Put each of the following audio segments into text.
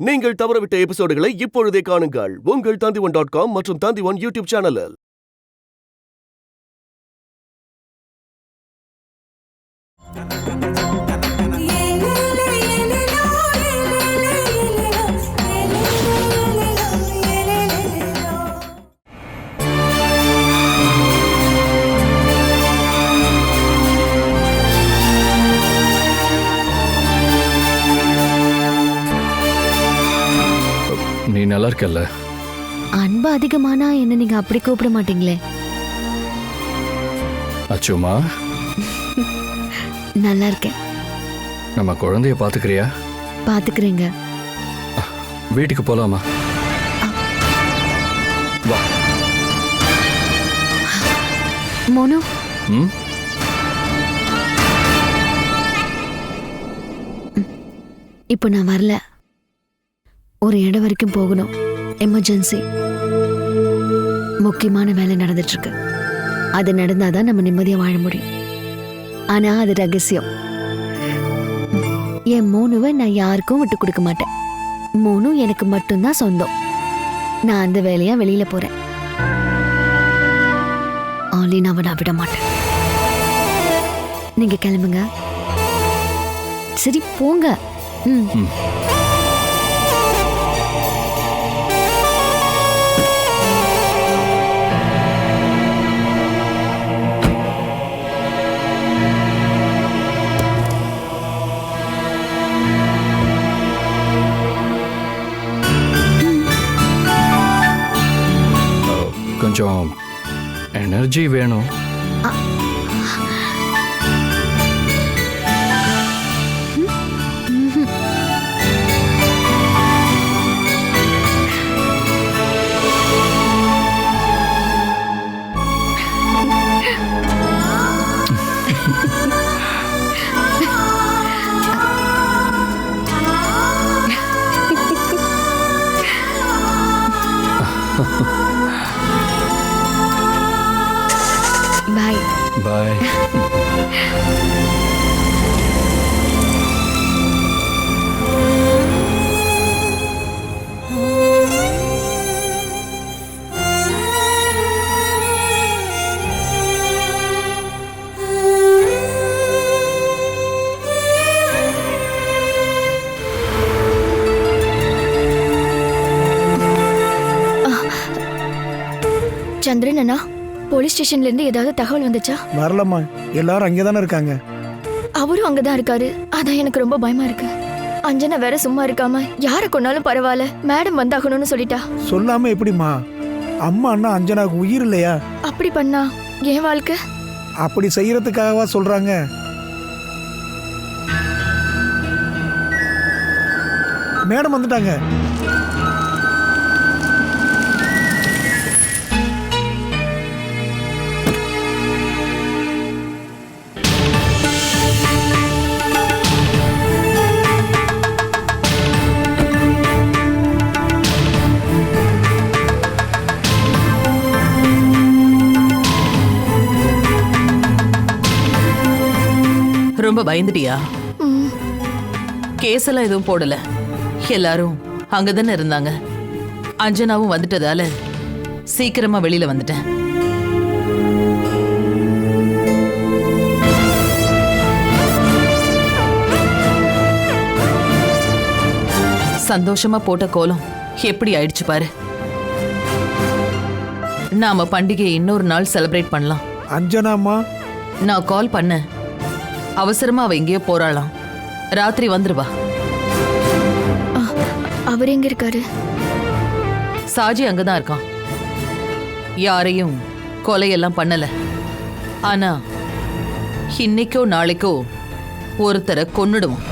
நீங்கள் தவறவிட்ட எபிசோடுகளை இப்பொழுதே காணுங்கள் உங்கள் Tandivan.com மற்றும் Tandivan யூடியூப் சேனலில். நீ நல்லா இருக்கல்ல? அன்பு அதிகமானா என்ன நீங்க அப்படி கூப்பிட மாட்டீங்களே. அச்சுமா, நல்லா இருக்கேன். நம்ம குழந்தைய பாத்துக்கிறியா? பாத்துக்கிறேங்க. வீட்டுக்கு போலாமா? வா. மோனு, இப்போ நான் வரல. ஒரு இடம் வரைக்கும் போகணும். எமர்ஜென்சி, முக்கியமான வேலை நடந்துட்டு இருக்கு. அது நடந்தாதான் நம்ம நிம்மதியா வாழ முடியும். ஆனா அது ரகசியம். என் மோனுவை நான் யாருக்கும் விட்டு கொடுக்க மாட்டேன். மோனு எனக்கு மட்டும்தான் சொந்தம். நான் அந்த வேலையா வெளியில போறேன். ஆலினாவை நான் விட மாட்டேன். நீங்க கிளம்புங்க. சரி போங்க. கொஞ்சம் எனர்ஜி வேணும். பாய். பாய். சந்திரன் அண்ணா, போலீஸ் ஸ்டேஷன்ல இருந்து ஏதாவது தகவல் வந்துச்சா? வரலம்மா, எல்லாரும் அங்கேதானே இருக்காங்க. அவரும் அங்கதான் இருக்காரு. அதான் எனக்கு ரொம்ப பயமா இருக்கு. அஞ்சனா வேற சும்மா இருக்காம யார கொன்னாலும் பரவாயில்ல, மேடம் வந்தாகணும்னு சொல்லிட்டா. சொல்லாம எப்படிம்மா? அம்மா அண்ணா அஞ்சனாவுக்கு உயிர் இல்லையா? அப்படி பண்ணா என் வாழ்க்கை? அப்படி செய்யறதுக்காகவா சொல்றாங்க? மேடம் வந்துட்டாங்க. ரொம்ப பயந்துட்டியா? கேஸ் எல்லாம் எதுவும் போடல. எல்லாரும் அங்கதானே இருந்தாங்க. அஞ்சனாவும் வந்துட்டதால சீக்கிரமா வெளியில வந்துட்டேன். சந்தோஷமா போட்ட கோலம் எப்படி ஆயிடுச்சு பாரு. நாம பண்டிகையை இன்னொரு நாள் செலிப்ரேட் பண்ணலாம். அஞ்சனாமா, நான் கால் பண்ண. அவசரமா அவ எங்கேயோ போறாளாம். ராத்திரி வந்துருவா. அவர் எங்க இருக்காரு? சாஜி அங்கதான் இருக்கான். யாரையும் கொலையெல்லாம் பண்ணல. ஆனா இன்னைக்கோ நாளைக்கோ ஒருத்தரை கொன்னுடுவான்.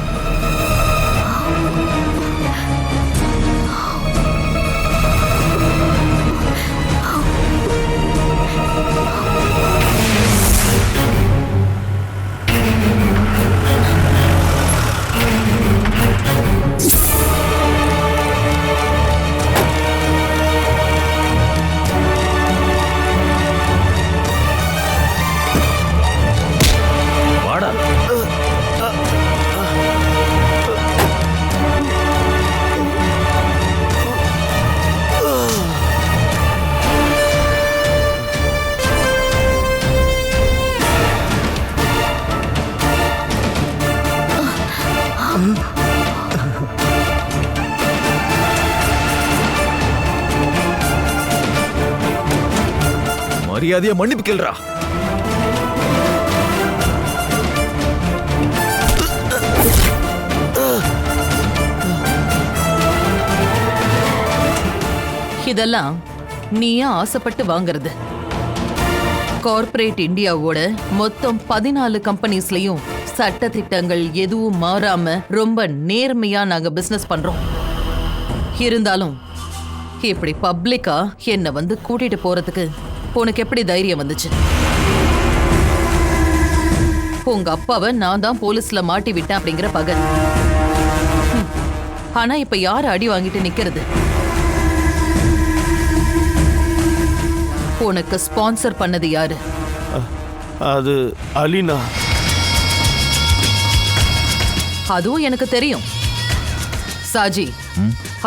மரியாதையா மன்னிப்பு கேள்றா. இதெல்லாம் நீயா ஆசைப்பட்டு வாங்குறது. கார்ப்பரேட் இந்தியாவோட மொத்தம் 14 கம்பெனிஸ்லயும் சட்ட திட்டங்கள் எதுவும் மாறாம ரொம்ப நேர்மையா நாங்க பிசினஸ் பண்றோம். இருந்தாலும் இப்படி பப்ளிக்கா என்ன வந்து கூட்டிட்டு போறதுக்கு உனக்கு எப்படி தைரியம் வந்துச்சு? உங்க அப்பாவை நான் தான் போலீஸ்ல மாட்டி விட்டேன் அப்படிங்கிற பகை. ஆனா இப்ப யாரு அடி வாங்கிட்டு நிக்கிறது? உனக்கு ஸ்பான்சர் பண்ணது யாரு? அது அலினா. அதுவும் எனக்கு தெரியும். சாஜி,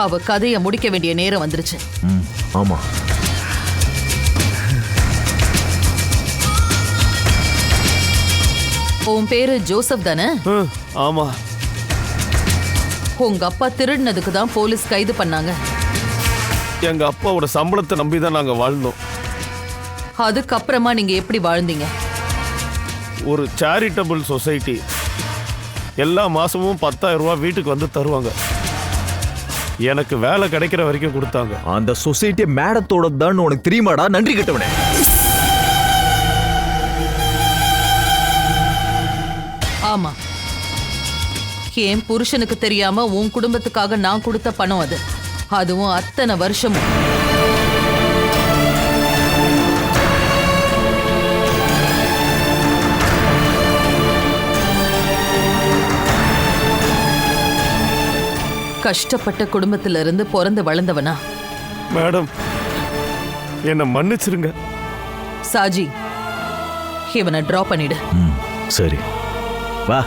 அவ கதையை முடிக்க வேண்டிய நேரம் வந்துருச்சு. ஆமா. உன் பேரு ஜோசப் தானே? ஆமா. உங்க அப்பா திருடினதுக்கு தான் போலீஸ் கைது பண்ணாங்க. எங்க அப்பாவோட சம்பளத்தை நம்பி தான் நாங்க வாழ்ந்தோம். அதுக்கப்புறமா நீங்க எப்படி வாழ்ந்தீங்க? ஒரு சேரிட்டபிள் சொசைட்டி எல்லா மாசமும் 10,000 ரூபாய் வீட்டுக்கு வந்து தருவாங்க. எனக்கு வேலை கிடைக்கிற வரைக்கும் கொடுத்தாங்க. அந்த சொசைட்டி மேடத்தோட தான் உனக்கு தெரியுமாடா? நன்றி கெட்டவனே. ஆமா, என் புருஷனுக்கு தெரியாம உன் குடும்பத்துக்காக நான் கொடுத்த பணம் அது. அதுவும் அத்தனை வருஷமும். கஷ்டப்பட்ட குடும்பத்துல இருந்து பிறந்து வளர்ந்தவனா? மேடம், என்ன மன்னிச்சிருங்க. சாஜி, இவனை டிரா பண்ணிடு. சரி, வா.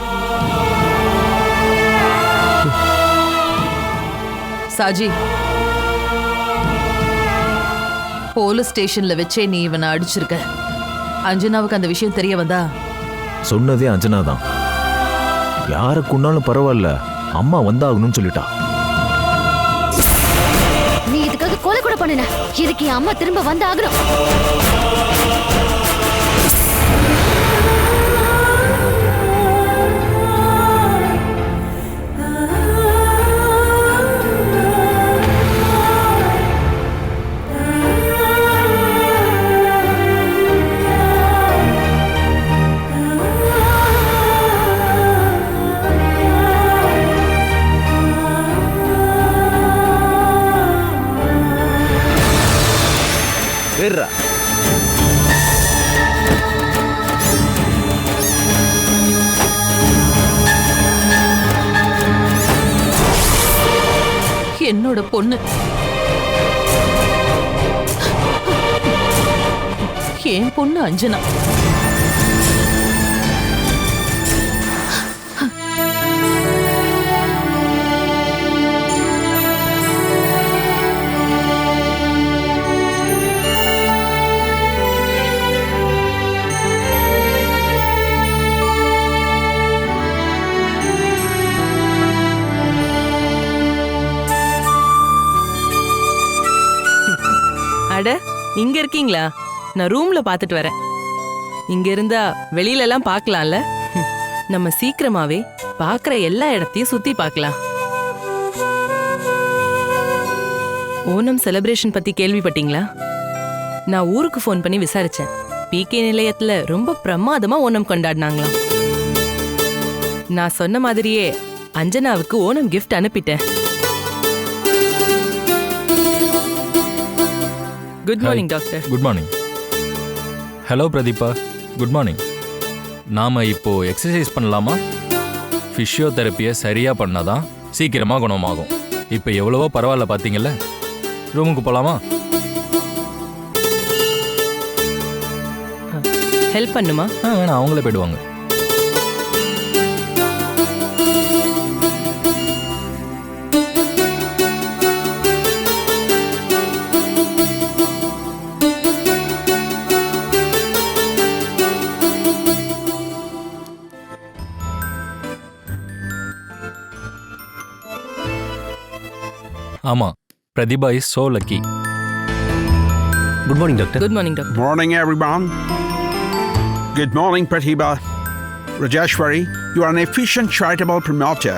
சாஜி, போலீஸ் ஸ்டேஷன்ல வச்சே நீ இவனை அடிச்சிருக்க. அஞ்சனாவுக்கு அந்த விஷயம் தெரிய வந்தா? சொன்னதே அஞ்சனா தான். யாரை கொன்னாலும் பரவாயில்ல, அம்மா வந்தாகணும்னு சொல்லிட்டா. நீ இதுக்காக கொலை கூட பண்ணுன. இதுக்கு என் அம்மா திரும்ப வந்து ஆகணும். வேறா என்னோட பொண்ணு, என் பொண்ணு அஞ்சனா. அட, இங்க இருக்கீங்களா? நான் ரூம்ல பாத்துட்டு வரேன். இங்க இருந்தா வெளியில எல்லாம் பார்க்கலாம்ல. நம்ம சீக்கிரமாவே பார்க்குற எல்லா இடத்தையும் சுத்தி பார்க்கலாம். ஓணம் செலிப்ரேஷன் பத்தி கேள்விப்பட்டீங்களா? நான் ஊருக்கு ஃபோன் பண்ணி விசாரிச்சேன். பிகே நிலையத்துல ரொம்ப பிரமாதமா ஓணம் கொண்டாடினாங்களாம். நான் சொன்ன மாதிரியே அஞ்சனாவுக்கு ஓணம் கிஃப்ட் அனுப்பிட்டேன். Good morning doctor. Good morning. Hello Pratheeba, good morning. நாம் இப்போ எக்ஸசைஸ் பண்ணலாமா? ஃபிசியோதெரப்பியை சரியாக பண்ணாதான் சீக்கிரமாக குணமாகும். இப்போ எவ்வளவோ பரவாயில்ல பார்த்தீங்கல்ல. ரூமுக்கு போகலாமா? ஹெல்ப் பண்ணுமா? வேணாம், அவங்களே போயிடுவாங்க. ஆமாம், Pratibha is so lucky. Good morning doctor. Good morning doctor. Morning, everyone. Good morning, Pratibha. Rajeshwari, you are an efficient charitable promoter.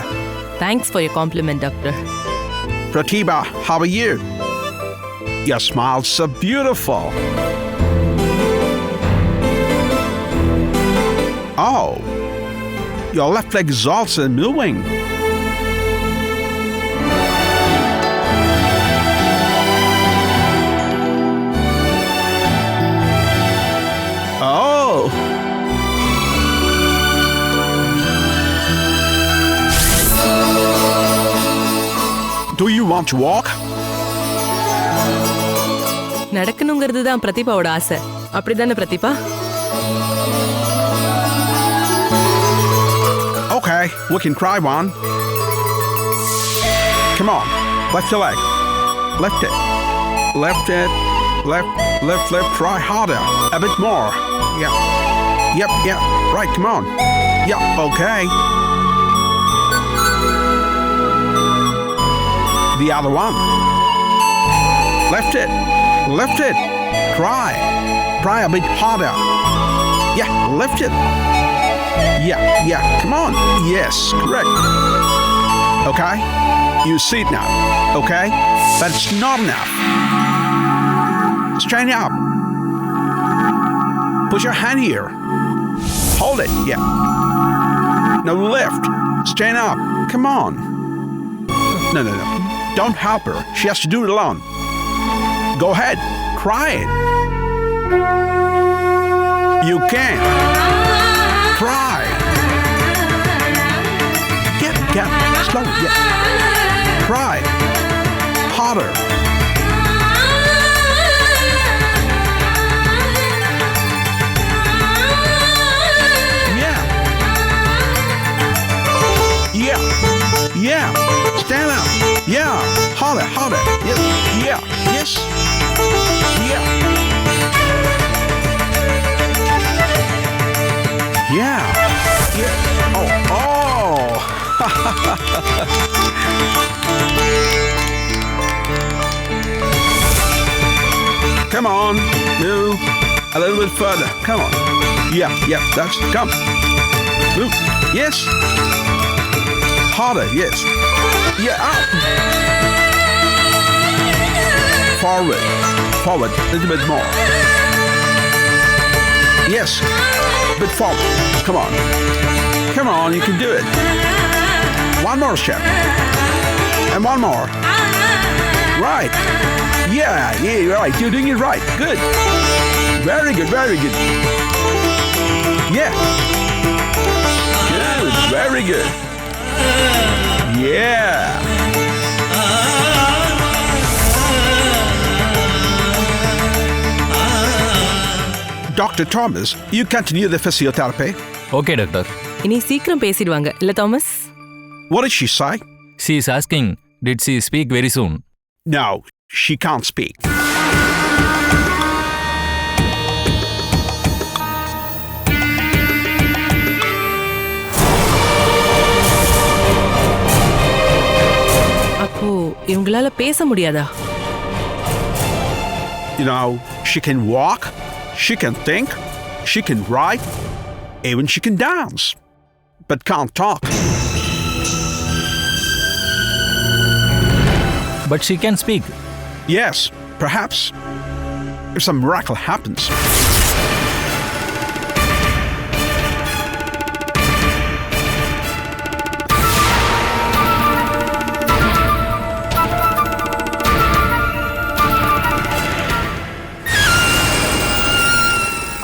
Thanks for your compliment doctor. Pratibha, how are you? Your smile's so beautiful. Oh, your left leg is also moving. Oh. Do you want to walk? நடக்கணுங்கிறது தான் பிரதீபாவோட ஆசை. அப்படிதானே Pratibha? Okay, we can try one. Come on, lift your leg. Lift it. Lift it. Lift. Try harder. A bit more. Yeah. Yep. Right, come on. Yeah, okay. The other one. Lift it. Try a bit harder. Yeah, lift it. Yeah, come on. Yes, correct. Okay, you see it now. Okay, but it's not enough. Straighten up. Put your hand here. Hold it, yeah. Now lift. Straighten up. Come on. No. Don't help her. She has to do it alone. Go ahead. Try it. You can. Try. Get. Slow. Yeah. Try. Harder. Yeah. Stand up. Yeah. Harder. Yeah. Yes. Yeah. Yeah. Oh. Come on. Move a little bit further. Come on. Yeah. That's it. Come. Move. Yes. Harder. Yes. Yeah. Up. Forward. A little bit more. Yes. A bit forward. Come on, you can do it. One more step. And one more. Right. Yeah, right. You're doing it right. Good. Very good. Yeah. Good. Very good. Yeah. Dr. Thomas, you continue the physiotherapy. Okay doctor. இனி சீக்கிரம் பேசிடுவாங்க இல்ல Thomas? What did she say? She is asking, did she speak very soon? No, she can't speak. அப்போ இவங்களால பேச முடியாதா? You know, she can walk, she can think, she can write, even she can dance, but can't talk. But she can speak. Yes, perhaps, if some miracle happens.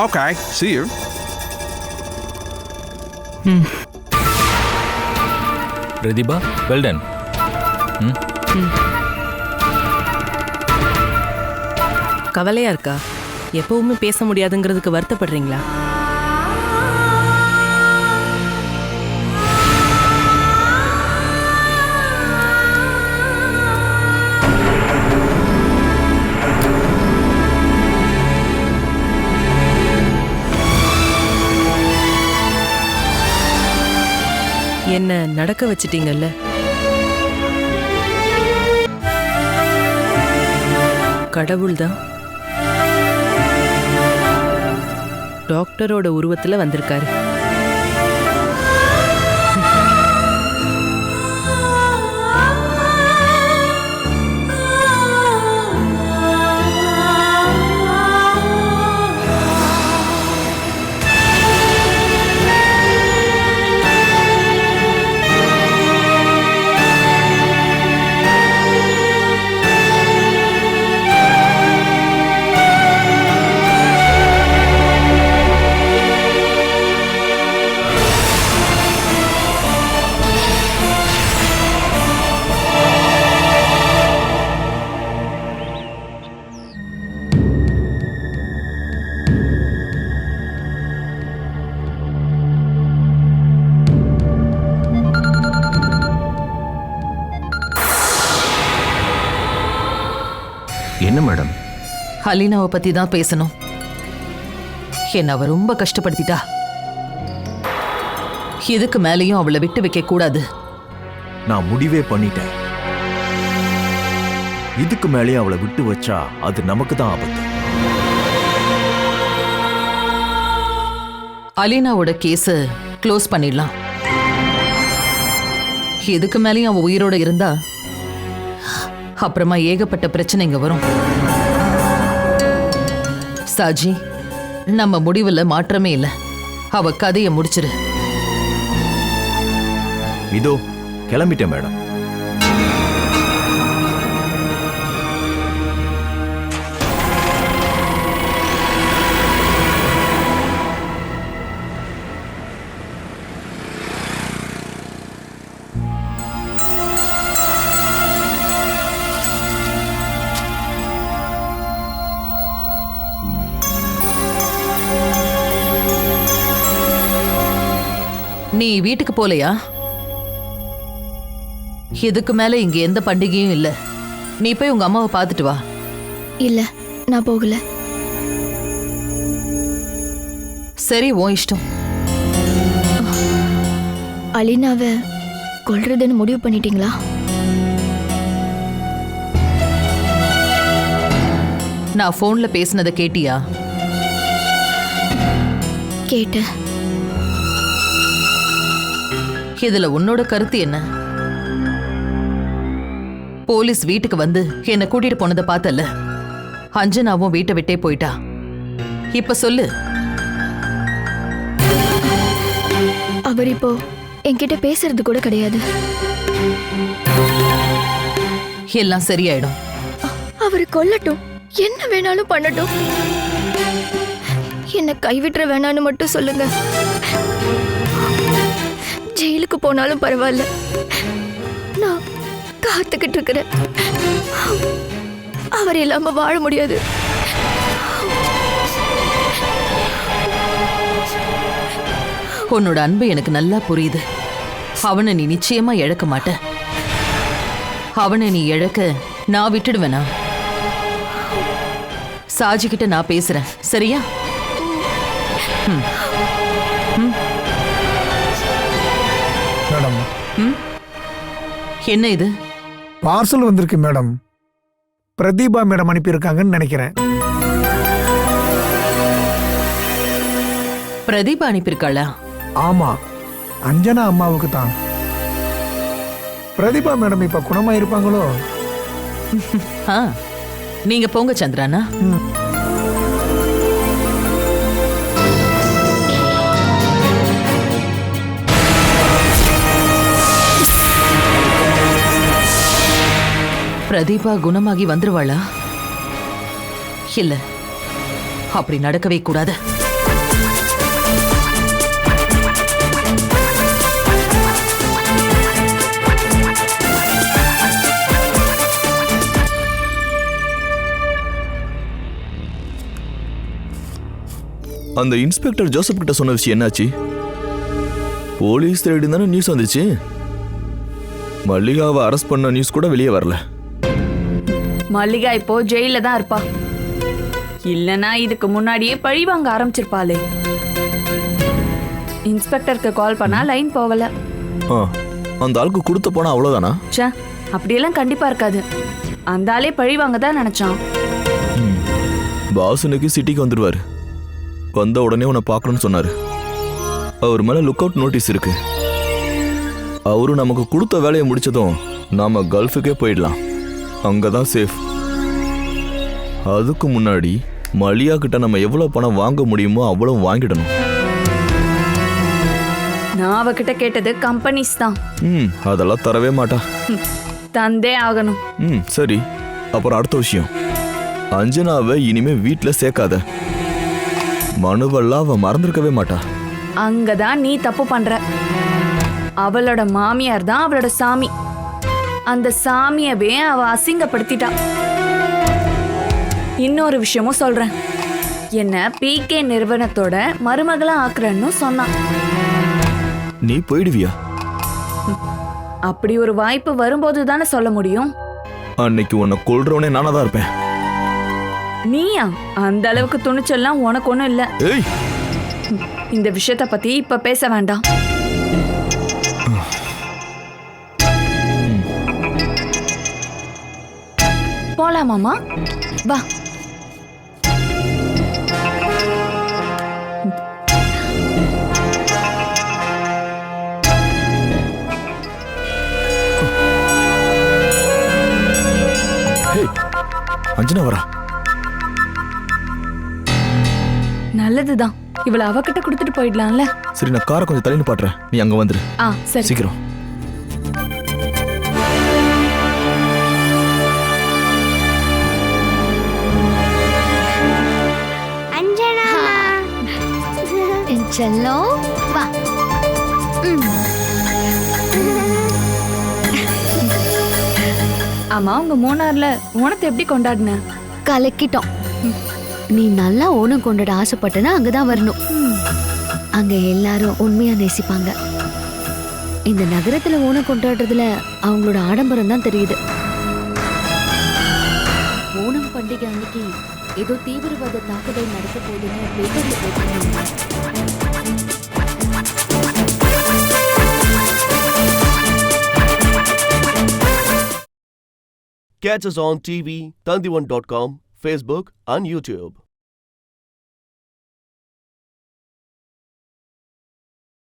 Okay, see you. Pratibha, well done. கவலையா இருக்கா? எப்பவுமே பேச முடியாதுங்கிறதுக்கு வருத்தப்படுறீங்களா? என்ன நடக்க வச்சிட்டீங்கல்ல? கடவுள்தான் டாக்டரோட உருவத்துல வந்திருக்காரு. என்ன மேடம்? அலீனாவை பத்தி தான் பேசணும். என்ன அவ ரொம்ப கஷ்டப்படுத்திட்டா. இதுக்கு மேலேயும் அவளை விட்டு வைக்க கூடாது. நான் முடிவே பண்ணிட்டேன். இதுக்கு மேலேயும் அவளை விட்டு வச்சா அது நமக்கு தான் ஆபத்து. அலீனாவோட கேஸ க்ளோஸ் பண்ணிடலாம். இதுக்கு மேலேயும் அவ உயிரோட இருந்தா அப்புறமா ஏகப்பட்ட பிரச்சனைங்க வரும். சாஜி, நம்ம முடிவுல மாற்றமே இல்லை. அவ கதையை முடிச்சிரு. இதோ கிளம்பிட்டேன் மேடம். நீ வீட்டுக்கு போலையா? இதுக்கு மேல இங்க எந்த பண்டிகையும் இல்ல. நீ போய் உங்க அம்மாவை பார்த்துட்டு வா. இல்ல, நான் போகல. சரி, உன் இஷ்டம். அலீனாவை கொல்றதுன்னு முடிவு பண்ணிட்டீங்களா? நான் போன்ல பேசினதை கேட்டியா? கேட்டேன். இதுல உன்னோட கருத்து என்ன? போலீஸ் வீட்டுக்கு வந்து என்ன கூட்டிட்டு போனதை பார்த்தல. அஞ்சனாவும் வீட்டை விட்டே போயிட்டா. இப்ப சொல்லு. அவர் இப்போ என்கிட்ட பேசுறது கூட கிடையாது. எல்லாம் சரியாயிடும். அவர் கொல்லட்டும், என்ன வேணாலும் பண்ணட்டும். என்ன கைவிட்டுற வேணான்னு மட்டும் சொல்லுங்க. ஜெயிலுக்கு போனாலும் பரவாயில்ல, நான் காத்துக்கிட்டு இருக்கிறேன். அவர் இல்லாம வாழ முடியாது. உன்னோட அன்பு எனக்கு நல்லா புரியுது. அவனை நீ நிச்சயமா இழக்க மாட்ட. அவனை நீ இழக்க நான் விட்டுடுவேனா? சாஜி கிட்ட நான் பேசுறேன், சரியா? மேடம், என்ன இது? பார்சல் வந்திருக்கு மேடம். பிரதீபா மேடம் அனுப்பியிருக்காங்கன்னு நினைக்கிறேன். பிரதீபா அனுப்பியிருக்காளா? ஆமா, அஞ்சனா அம்மாவுக்கு தான். பிரதீபா மேடம் இப்ப குணமாயிருப்பாங்களோ? நீங்க போங்க சந்திரானா. பிரதீபா குணமாகி வந்துருவாளா? இல்ல, அப்படி நடக்கவே கூடாது. அந்த இன்ஸ்பெக்டர் ஜோசப் கிட்ட சொன்ன விஷயம் என்னாச்சு? போலீஸ் தேடி தானே நியூஸ் வந்துச்சு. மல்லிகாவை அரெஸ்ட் பண்ண நியூஸ் கூட வெளியே வரல. மல்லிகா இப்போ ஜெயில தான் இருப்பா. இல்லனா இதுக்கு முன்னாடியே பழி வாங்க ஆரம்பிச்சிருப்பாளே. இன்ஸ்பெக்டருக்கு கால் பண்ணா லைன் போகல. அந்த ஆளுக்கு கொடுத்து போனா அவ்வளவுதானா? ச்சே, அப்படியெல்லாம் கண்டிப்பா இருக்காது. அந்த ஆளே பழி வாங்க தான் நினைச்சான். பாசனுக்கு சிட்டிக்கு வந்துடுவாரு. வந்த உடனே உன்னை பார்க்கணும்னு சொன்னாரு. அவர் மேல லுக் அவுட் நோட்டீஸ் இருக்கு. அவரு நமக்கு கொடுத்த வேலையை முடிச்சதும் நாம கல்ஃபுக்கே போயிடலாம். அங்கதான் சேஃப். அதுக்கு முன்னாடி மலியா கிட்ட நம்ம எவ்வளவு பணம் வாங்க முடியுமோ அவ்வளவு வாங்கிடணும். நான் அவகிட்ட கேட்டது கம்பெனிஸ் தான். அதெல்லாம் தரவே மாட்டா. தந்தே ஆகணும். சரி, அப்புறம் அடுத்த விஷயம், அஞ்சனாவை இனிமே வீட்டுல சேர்க்காத. மனுவெல்லாம் அவ மறந்துருக்கவே மாட்டா. அங்கதான் நீ தப்பு பண்ற. அவளோட மாமியார் தான் அவளோட சாமி. அந்த சாமியவே அவ அசிங்கப்படுத்திட்டா. இன்னொரு விஷயமும் சொல்றேன். என்ன பிகே நிறுவனத்தோட மருமகளா ஆக்குறன்னு சொன்னான். நீ போயிடுவியா? அப்படி ஒரு வாய்ப்பு வரும்போது தானே சொல்ல முடியும். அன்னைக்கு உன்னை கொல்றவனே நானா தான் இருப்பேன். நீயா? அந்த அளவுக்கு துணிச்சல்லாம் உனக்கு ஒண்ணும் இல்ல. இந்த விஷயத்த பத்தி இப்ப பேச வேண்டாம். போலாமாமா? வா. அஞ்சனா வரா. நல்லதுதான். இவளை அவகிட்ட கொடுத்துட்டு போயிடலாம்ல. சரி, நான் காரை கொஞ்சம் தள்ளி நிப்பாட்டுறேன். நீ அங்க வந்துரு. சரி, சீக்கிரம். அஞ்சனா செல்லம் வா. ஆமா, உங்க மூணார்ல ஓணத்தை எப்படி கொண்டாடின? கலக்கிட்டோம். நீ நல்லா ஓணம் கொண்டாட ஆசைப்பட்டனா அங்கதான் வரணும். அங்க எல்லாரும் உண்மையா நேசிப்பாங்க. இந்த நகரத்துல ஓணம் கொண்டாடுறதுல அவங்களோட ஆடம்பரம் தான் தெரியுது. ஓணம் பண்டிகை அன்னைக்கு ஏதோ தீவிரவாத தாக்குதல் நடக்க போகுதுன்னு பேப்பர்ல போட்டிருந்தாங்க. Catch us on TV, Tandivan.com, Facebook and YouTube.